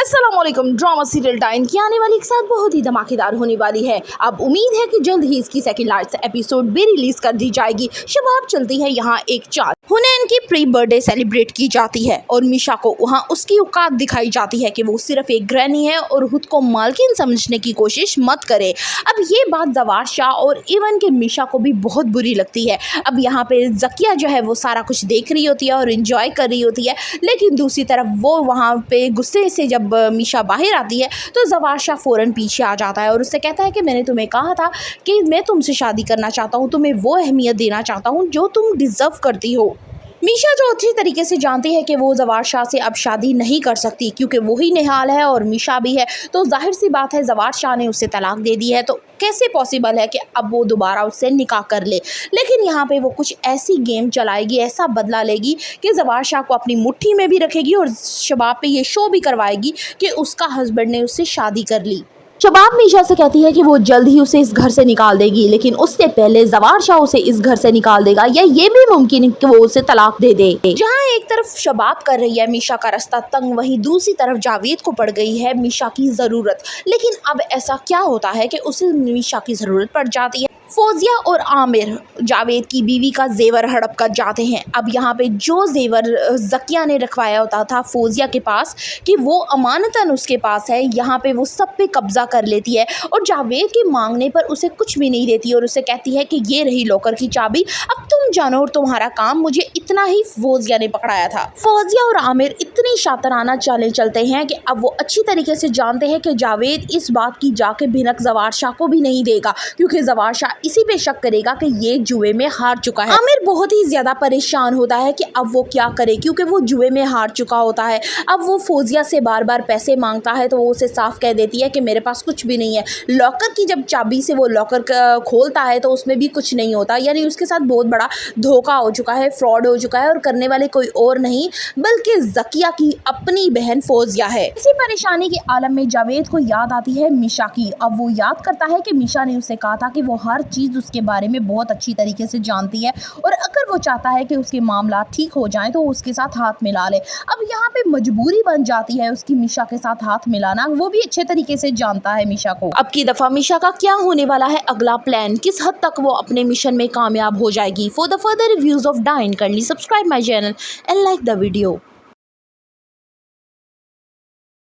अस्सलामुअलैकुम। Drama serial dine की आने वाली एक साथ बहुत ही धमाकेदार होने वाली है। अब उम्मीद है कि जल्द ही इसकी सेकंड लास्ट एपिसोड भी रिलीज कर दी जाएगी। शबाब चलती है यहाँ एक चाल। हुनैन की प्री बर्थडे सेलिब्रेट की जाती है और मीशा को वहाँ उसकी औकात दिखाई जाती है कि वो सिर्फ एक ग्रैनी है और खुद को मालकिन समझने की कोशिश मत करे। अब ये बात जवार शाह और इवन के मीशा को भी बहुत बुरी लगती है। अब यहाँ पे ज़किया जो है वो सारा कुछ देख रही होती है और इंजॉय कर रही होती है, लेकिन दूसरी तरफ वो वहाँ पे गुस्से से जब मीशा बाहर आती है तो जवार शाह फ़ौरन पीछे आ जाता है और उससे कहता है कि मैंने तुम्हें कहा था कि मैं तुमसे शादी करना चाहता हूँ, तुम्हें वो अहमियत देना चाहता हूँ जो तुम डिज़र्व करती हो। मीशा जो अच्छी तरीके से जानती है कि वो जवार शाह से अब शादी नहीं कर सकती क्योंकि वही निहाल है और मीशा भी है, तो जाहिर सी बात है जवार शाह ने उससे तलाक दे दी है, तो कैसे पॉसिबल है कि अब वो दोबारा उससे निकाह कर ले। लेकिन यहाँ पे वो कुछ ऐसी गेम चलाएगी, ऐसा बदला लेगी कि जवार शाह को अपनी मुट्ठी में भी रखेगी और शबाब पे ये शो भी करवाएगी कि उसका हस्बैंड ने उससे शादी कर ली। शबाब मीशा से कहती है कि वो जल्द ही उसे इस घर से निकाल देगी, लेकिन उससे पहले जवार शाह उसे इस घर से निकाल देगा या ये भी मुमकिन है कि वो उसे तलाक दे दे। जहाँ एक तरफ शबाब कर रही है मीशा का रास्ता तंग, वहीं दूसरी तरफ जावेद को पड़ गई है मीशा की ज़रूरत। लेकिन अब ऐसा क्या होता है कि उसे मीशा की ज़रूरत पड़ जाती है। फौजिया और आमिर जावेद की बीवी का जेवर हड़प कर जाते हैं। अब यहाँ पे जो जेवर ज़किया ने रखवाया होता था फौजिया के पास कि वो अमानतन उसके पास है, यहाँ पे वो सब पे कब्जा कर लेती है और जावेद के मांगने पर उसे कुछ भी नहीं देती और उसे कहती है कि ये रही लॉकर की चाबी, अब तुम जानो और तुम्हारा काम। मुझे इतना ही फौजिया ने पकड़ाया था। फौजिया और आमिर इतनी शातराना चालें चलते हैं कि अब वो अच्छी तरीके से जानते हैं कि जावेद इस बात की जाके भिनक जवार शाह को भी नहीं देगा, क्योंकि जवार शाह इसी पे शक करेगा कि ये जुए में हार चुका है। आमिर बहुत ही ज्यादा परेशान होता है कि अब वो क्या करे, क्योंकि वो जुए में हार चुका होता है। अब वो फौजिया से बार बार पैसे मांगता है तो वो उसे साफ कह देती है कि मेरे पास कुछ भी नहीं है। लॉकर की जब चाबी से वो लॉकर खोलता है तो उसमें भी कुछ नहीं होता, यानी उसके साथ बहुत बड़ा धोखा हो चुका है, फ्रॉड हो चुका है और करने वाले कोई और नहीं बल्कि ज़किया की अपनी बहन फौजिया है। इसी परेशानी के आलम में जावेद को याद आती है मीशा की। अब वो याद करता है कि मीशा ने उसे कहा था कि वो हर चीज़ उसके बारे में बहुत अच्छी तरीके से जानती है और अगर वो चाहता है कि उसके मामला ठीक हो जाएं तो उसके साथ हाथ मिला ले। अब यहाँ पे मजबूरी बन जाती है उसकी मीशा के साथ हाथ मिलाना, वो भी अच्छे तरीके से जानता है मीशा को। अब की दफ़ा मीशा का क्या होने वाला है अगला प्लान, किस हद तक वो अपने मिशन में कामयाब हो जाएगी। For the further reviews of dine kindly subscribe my channel and like the video.